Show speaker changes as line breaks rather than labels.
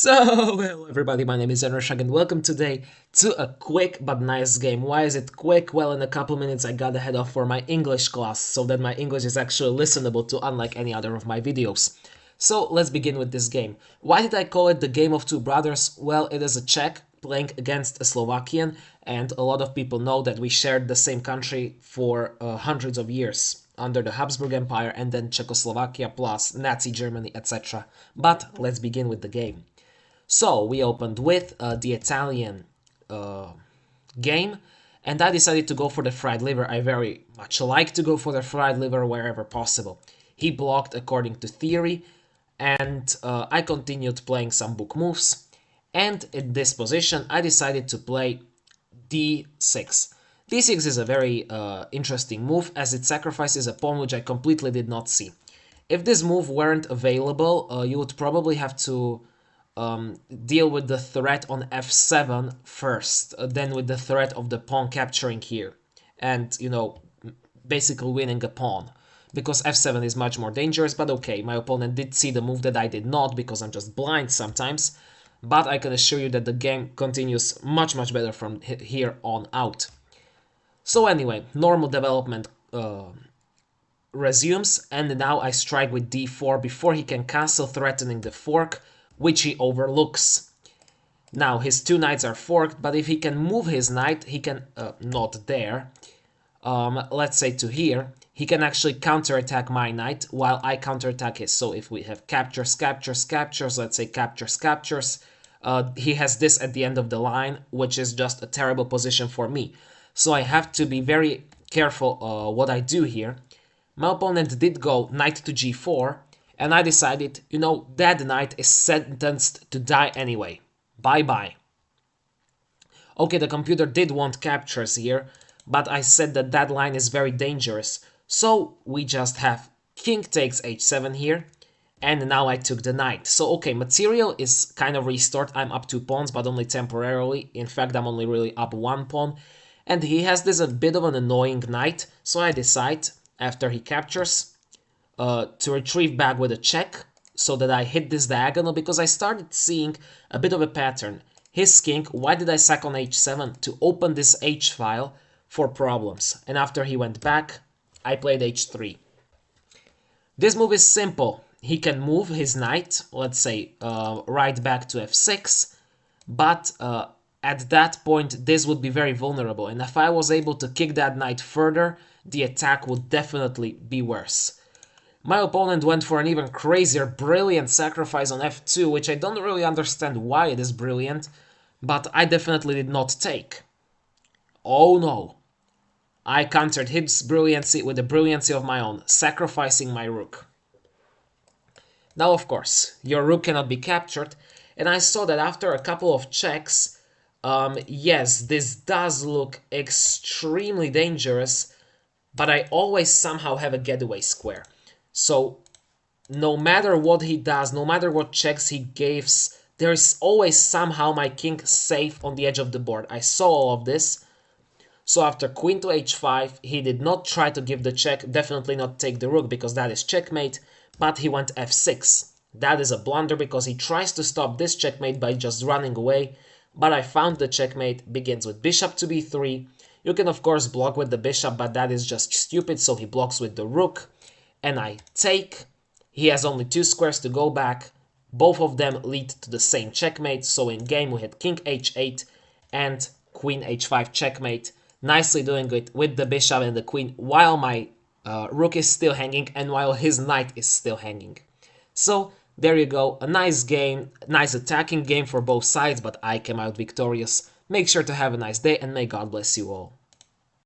Hello everybody, my name is Enrashag and welcome today to a quick but nice game. Why is it quick? Well, in a couple minutes I gotta head off for my English class, so that my English is actually listenable to unlike any other of my videos. So let's begin with this game. Why did I call it the Game of Two Brothers? Well, it is a Czech playing against a Slovakian, and a lot of people know that we shared the same country for hundreds of years under the Habsburg Empire and then Czechoslovakia plus Nazi Germany, etc. But let's begin with the game. So we opened with the Italian game, and I decided to go for the fried liver. I very much like to go for the fried liver wherever possible. He blocked according to theory, and I continued playing some book moves. And in this position, I decided to play d6. d6 is a very interesting move, as it sacrifices a pawn which I completely did not see. If this move weren't available, you would probably have to deal with the threat on f7 first, then with the threat of the pawn capturing here, and, you know, basically winning a pawn, because f7 is much more dangerous. But okay, my opponent did see the move that I did not, because I'm just blind sometimes, but I can assure you that the game continues much better from here on out. So anyway, normal development resumes, and now I strike with d4 before he can cancel, threatening the fork, which he overlooks. Now his two knights are forked, but if he can move his knight, he can, not there, let's say to here, he can actually counterattack my knight while I counterattack his. So if we have captures, let's say captures, he has this at the end of the line, which is just a terrible position for me. So I have to be very careful what I do here. My opponent did go knight to g4, and I decided, you know, that knight is sentenced to die anyway. Bye-bye. Okay, the computer did want captures here, but I said that that line is very dangerous. So we just have king takes h7 here, and now I took the knight. So okay, material is kind of restored. I'm up 2 pawns, but only temporarily. In fact, I'm only really up 1 pawn. And he has this a bit of an annoying knight, so I decide, after he captures, to retrieve back with a check, so that I hit this diagonal, because I started seeing a bit of a pattern. His king, why did I sack on h7? To open this h file for problems. And after he went back, I played h3. This move is simple. He can move his knight, let's say, right back to f6, but at that point this would be very vulnerable, and if I was able to kick that knight further, the attack would definitely be worse. My opponent went for an even crazier, brilliant sacrifice on f2, which I don't really understand why it is brilliant, but I definitely did not take. Oh no. I countered his brilliancy with the brilliancy of my own, sacrificing my rook. Now, of course, your rook cannot be captured, and I saw that after a couple of checks, yes, this does look extremely dangerous, but I always somehow have a getaway square. So, no matter what he does, no matter what checks he gives, there is always somehow my king safe on the edge of the board. I saw all of this. So after queen to h5, he did not try to give the check, definitely not take the rook, because that is checkmate, but he went f6. That is a blunder, because he tries to stop this checkmate by just running away, but I found the checkmate begins with bishop to b3. You can of course block with the bishop, but that is just stupid, so he blocks with the rook. And I take. He has only 2 squares to go back. Both of them lead to the same checkmate. So in game we had king h8 and queen h5 checkmate. Nicely doing it with the bishop and the queen while my rook is still hanging and while his knight is still hanging. So there you go. A nice game, nice attacking game for both sides, but I came out victorious. Make sure to have a nice day and may God bless you all.